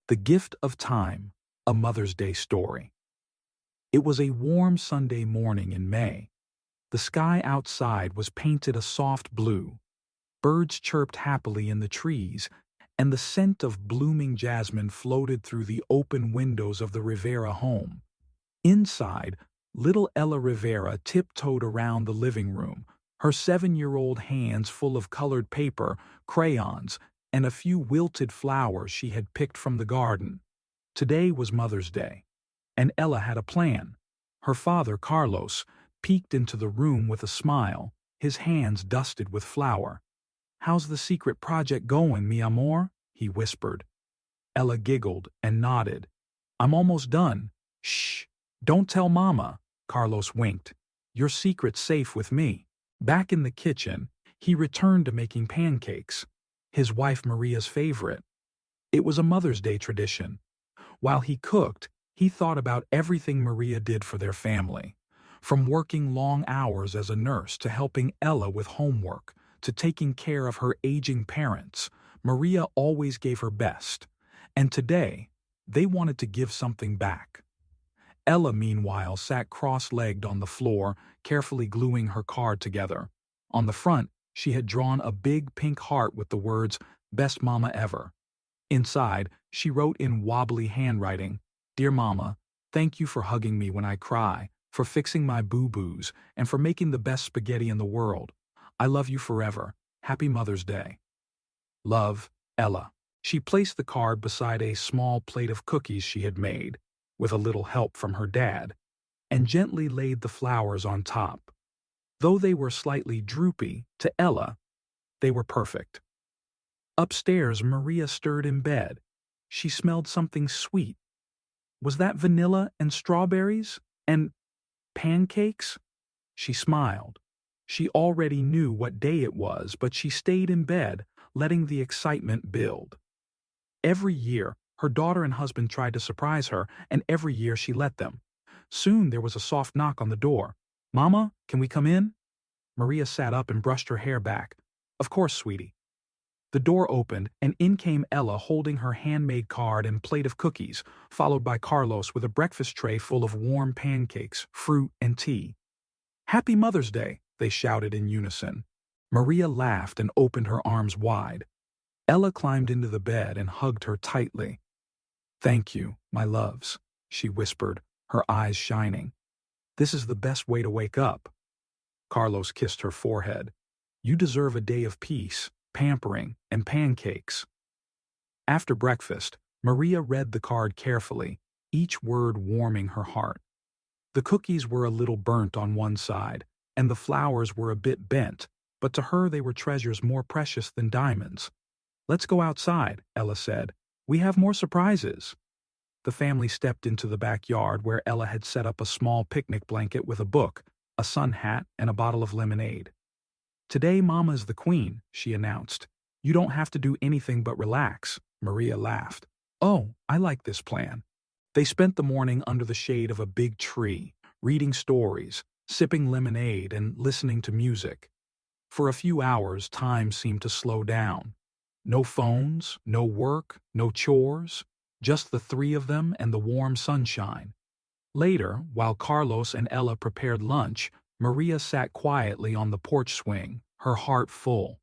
The Gift of Time, a Mother's Day Story. It was a warm Sunday morning in May. The sky outside was painted a soft blue. Birds chirped happily in the trees, and the scent of blooming jasmine floated through the open windows of the Rivera home. Inside, little Ella Rivera tiptoed around the living room, her 7-year-old hands full of colored paper, crayons, and a few wilted flowers she had picked from the garden. Today was Mother's Day, and Ella had a plan. Her father, Carlos, peeked into the room with a smile, his hands dusted with flour. "How's the secret project going, mi amor?" he whispered. Ella giggled and nodded. "I'm almost done." "Shh, don't tell Mama," Carlos winked. "Your secret's safe with me." Back in the kitchen, he returned to making pancakes, his wife Maria's favorite. It was a Mother's Day tradition. While he cooked, he thought about everything Maria did for their family. From working long hours as a nurse to helping Ella with homework to taking care of her aging parents, Maria always gave her best. And today, they wanted to give something back. Ella, meanwhile, sat cross-legged on the floor, carefully gluing her card together. On the front, she had drawn a big pink heart with the words, "Best Mama Ever." Inside, she wrote in wobbly handwriting, "Dear Mama, thank you for hugging me when I cry, for fixing my boo-boos, and for making the best spaghetti in the world. I love you forever. Happy Mother's Day. Love, Ella." She placed the card beside a small plate of cookies she had made, with a little help from her dad, and gently laid the flowers on top. Though they were slightly droopy, to Ella, they were perfect. Upstairs, Maria stirred in bed. She smelled something sweet. Was that vanilla and strawberries? And pancakes? She smiled. She already knew what day it was, but she stayed in bed, letting the excitement build. Every year, her daughter and husband tried to surprise her, and every year she let them. Soon there was a soft knock on the door. "Mama, can we come in?" Maria sat up and brushed her hair back. "Of course, sweetie." The door opened, and in came Ella holding her handmade card and plate of cookies, followed by Carlos with a breakfast tray full of warm pancakes, fruit, and tea. "Happy Mother's Day," they shouted in unison. Maria laughed and opened her arms wide. Ella climbed into the bed and hugged her tightly. "Thank you, my loves," she whispered, her eyes shining. "This is the best way to wake up." Carlos kissed her forehead. "You deserve a day of peace, pampering, and pancakes." After breakfast, Maria read the card carefully, each word warming her heart. The cookies were a little burnt on one side, and the flowers were a bit bent, but to her they were treasures more precious than diamonds. "Let's go outside," Ella said. "We have more surprises." The family stepped into the backyard where Ella had set up a small picnic blanket with a book, a sun hat, and a bottle of lemonade. "Today Mama is the queen," she announced. "You don't have to do anything but relax." Maria laughed. "Oh, I like this plan." They spent the morning under the shade of a big tree, reading stories, sipping lemonade, and listening to music. For a few hours, time seemed to slow down. No phones, no work, no chores, just the three of them and the warm sunshine. Later, while Carlos and Ella prepared lunch, Maria sat quietly on the porch swing, her heart full.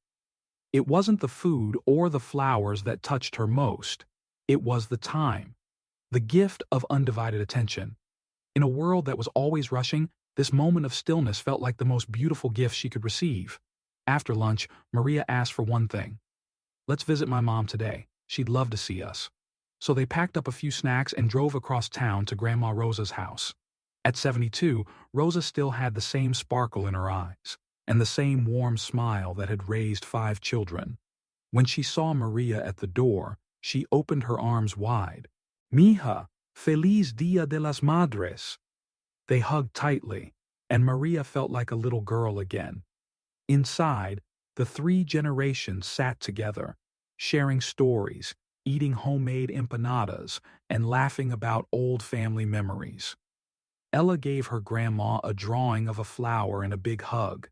It wasn't the food or the flowers that touched her most. It was the time, the gift of undivided attention. In a world that was always rushing, this moment of stillness felt like the most beautiful gift she could receive. After lunch, Maria asked for one thing. "Let's visit my mom today. She'd love to see us." So they packed up a few snacks and drove across town to Grandma Rosa's house. At 72, Rosa still had the same sparkle in her eyes, and the same warm smile that had raised 5 children. When she saw Maria at the door, she opened her arms wide. "Mija, feliz Dia de las Madres." They hugged tightly, and Maria felt like a little girl again. Inside, the 3 generations sat together, sharing stories, eating homemade empanadas, and laughing about old family memories. Ella gave her grandma a drawing of a flower and a big hug.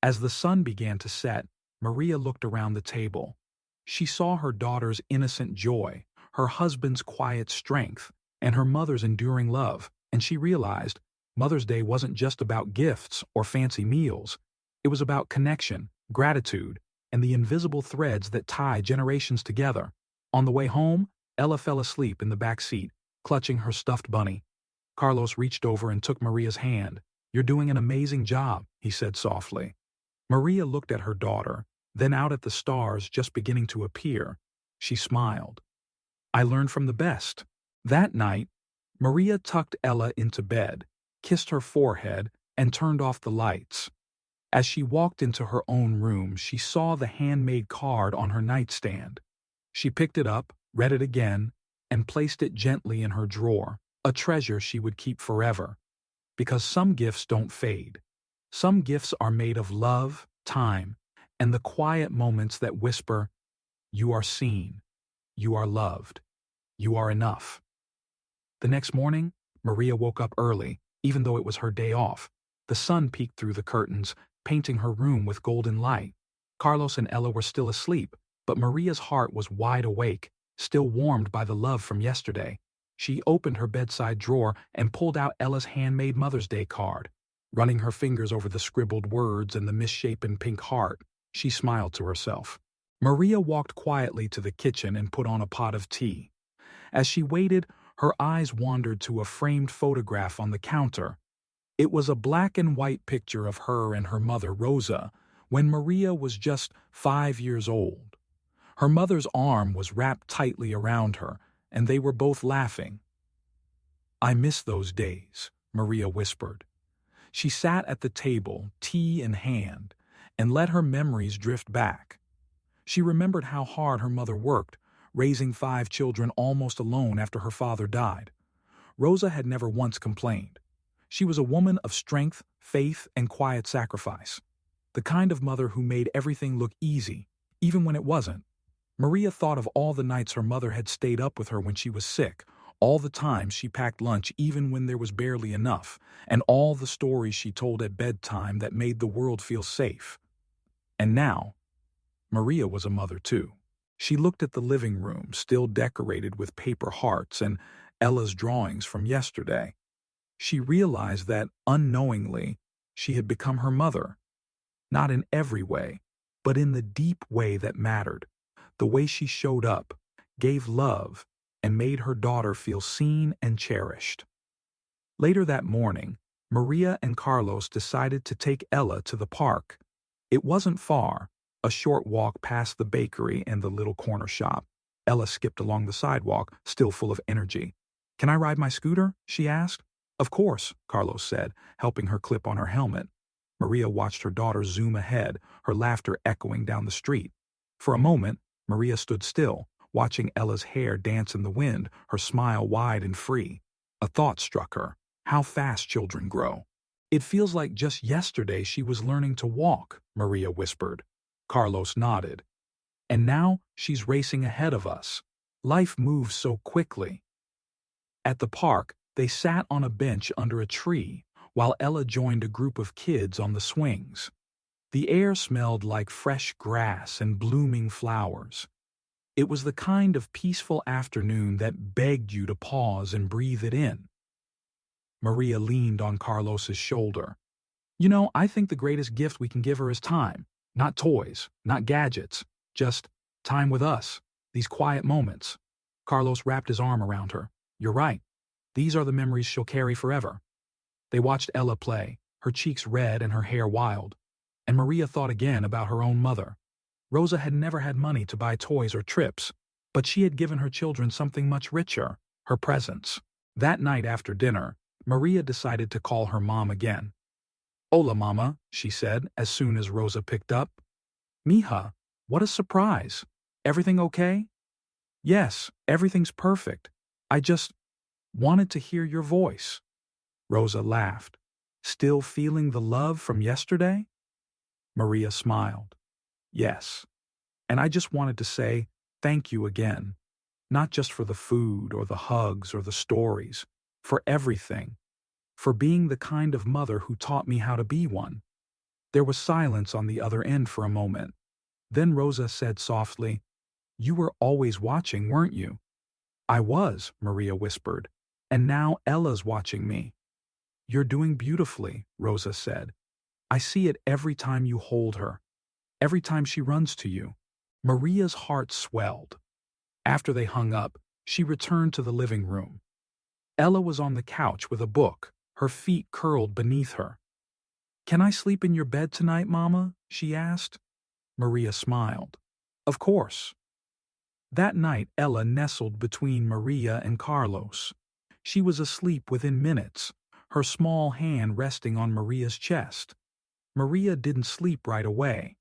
As the sun began to set, Maria looked around the table. She saw her daughter's innocent joy, her husband's quiet strength, and her mother's enduring love, and she realized Mother's Day wasn't just about gifts or fancy meals. It was about connection, gratitude, and the invisible threads that tie generations together. On the way home, Ella fell asleep in the back seat, clutching her stuffed bunny. Carlos reached over and took Maria's hand. "You're doing an amazing job," he said softly. Maria looked at her daughter, then out at the stars just beginning to appear. She smiled. "I learned from the best." That night, Maria tucked Ella into bed, kissed her forehead, and turned off the lights. As she walked into her own room, she saw the handmade card on her nightstand. She picked it up, read it again, and placed it gently in her drawer, a treasure she would keep forever. Because some gifts don't fade. Some gifts are made of love, time, and the quiet moments that whisper, "You are seen, you are loved, you are enough." The next morning, Maria woke up early, even though it was her day off. The sun peeked through the curtains, painting her room with golden light. Carlos and Ella were still asleep, but Maria's heart was wide awake, still warmed by the love from yesterday. She opened her bedside drawer and pulled out Ella's handmade Mother's Day card. Running her fingers over the scribbled words and the misshapen pink heart, she smiled to herself. Maria walked quietly to the kitchen and put on a pot of tea. As she waited, her eyes wandered to a framed photograph on the counter. It was a black and white picture of her and her mother, Rosa, when Maria was just 5 years old. Her mother's arm was wrapped tightly around her, and they were both laughing. "I miss those days," Maria whispered. She sat at the table, tea in hand, and let her memories drift back. She remembered how hard her mother worked, raising 5 children almost alone after her father died. Rosa had never once complained. She was a woman of strength, faith, and quiet sacrifice. The kind of mother who made everything look easy, even when it wasn't. Maria thought of all the nights her mother had stayed up with her when she was sick, all the times she packed lunch even when there was barely enough, and all the stories she told at bedtime that made the world feel safe. And now, Maria was a mother too. She looked at the living room, still decorated with paper hearts and Ella's drawings from yesterday. She realized that, unknowingly, she had become her mother. Not in every way, but in the deep way that mattered. The way she showed up, gave love, and made her daughter feel seen and cherished. Later that morning, Maria and Carlos decided to take Ella to the park. It wasn't far, a short walk past the bakery and the little corner shop. Ella skipped along the sidewalk, still full of energy. "Can I ride my scooter?" she asked. "Of course," Carlos said, helping her clip on her helmet. Maria watched her daughter zoom ahead, her laughter echoing down the street. For a moment, Maria stood still, watching Ella's hair dance in the wind, her smile wide and free. A thought struck her. How fast children grow. "It feels like just yesterday she was learning to walk," Maria whispered. Carlos nodded. "And now she's racing ahead of us. Life moves so quickly." At the park, they sat on a bench under a tree, while Ella joined a group of kids on the swings. The air smelled like fresh grass and blooming flowers. It was the kind of peaceful afternoon that begged you to pause and breathe it in. Maria leaned on Carlos's shoulder. "You know, I think the greatest gift we can give her is time. Not toys, not gadgets, just time with us, these quiet moments." Carlos wrapped his arm around her. "You're right. These are the memories she'll carry forever." They watched Ella play, her cheeks red and her hair wild. And Maria thought again about her own mother. Rosa had never had money to buy toys or trips, but she had given her children something much richer, her presence. That night after dinner, Maria decided to call her mom again. "Hola, Mama," she said as soon as Rosa picked up. "Mija, what a surprise. Everything okay?" "Yes, everything's perfect. I just wanted to hear your voice." Rosa laughed. "Still feeling the love from yesterday?" Maria smiled. "Yes. And I just wanted to say thank you again. Not just for the food or the hugs or the stories, for everything. For being the kind of mother who taught me how to be one." There was silence on the other end for a moment. Then Rosa said softly, "You were always watching, weren't you? I was, Maria whispered, and now Ella's watching me. You're doing beautifully, Rosa said. I see it every time you hold her, every time she runs to you. Maria's heart swelled. After they hung up, she returned to the living room. Ella was on the couch with a book, her feet curled beneath her. Can I sleep in your bed tonight, Mama? She asked. Maria smiled. Of course. That night, Ella nestled between Maria and Carlos. She was asleep within minutes, her small hand resting on Maria's chest. Maria didn't sleep right away.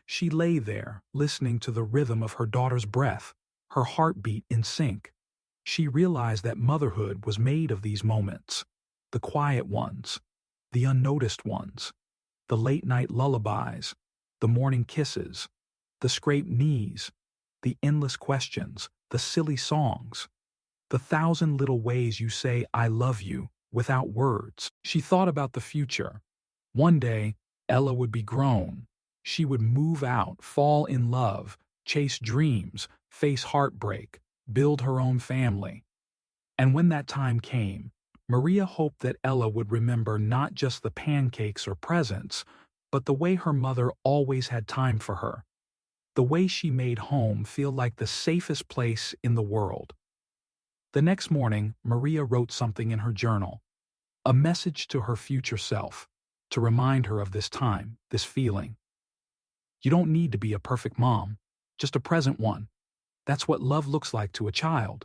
She lay there, listening to the rhythm of her daughter's breath, her heartbeat in sync. She realized that motherhood was made of these moments, the quiet ones, the unnoticed ones, the late-night lullabies, the morning kisses, the scraped knees, the endless questions, the silly songs, the thousand little ways you say I love you without words. She thought about the future. One day, Ella would be grown. She would move out, fall in love, chase dreams, face heartbreak, build her own family. And when that time came, Maria hoped that Ella would remember not just the pancakes or presents, but the way her mother always had time for her, the way she made home feel like the safest place in the world. The next morning, Maria wrote something in her journal, a message to her future self, to remind her of this time, this feeling. You don't need to be a perfect mom, just a present one. That's what love looks like to a child.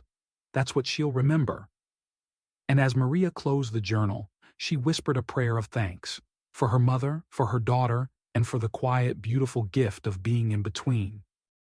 That's what she'll remember. And as Maria closed the journal, she whispered a prayer of thanks for her mother, for her daughter, and for the quiet, beautiful gift of being in between.